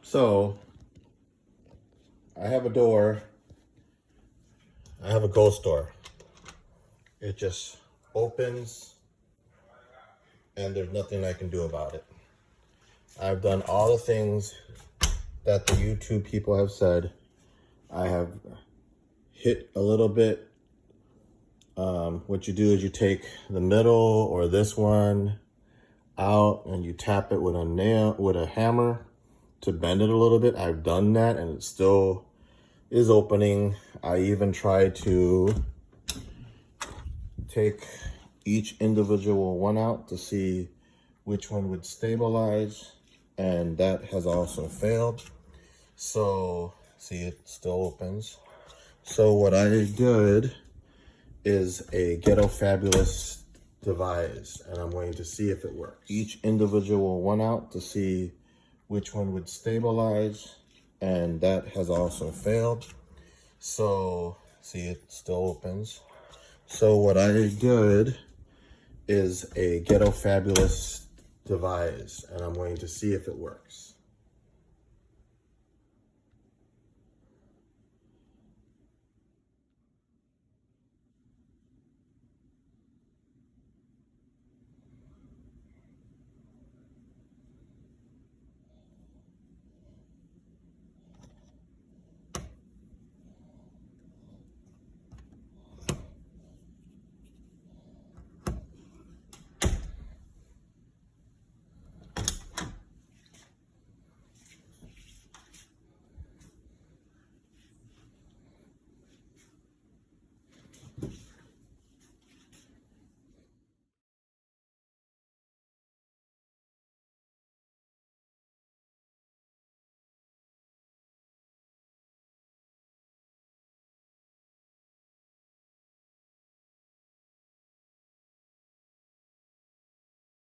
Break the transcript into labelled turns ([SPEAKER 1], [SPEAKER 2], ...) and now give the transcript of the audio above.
[SPEAKER 1] So I have a door. I have a ghost door. It just opens and there's nothing I can do about it. I've done all the things that the YouTube people have said. I have hit a little bit. What you do is you take the middle or this one out and you tap it with a nail, with a hammer to bend it a little bit. I've done that and it still is opening. I even tried to take each individual one out to see which one would stabilize, and that has also failed. So see, it still opens. So what I did is a Ghetto Fabulous device, and I'm going to see if it works. Each individual one out to see which one would stabilize, and that has also failed. So see, it still opens. So what I did is a Ghetto Fabulous device, and I'm going to see if it works.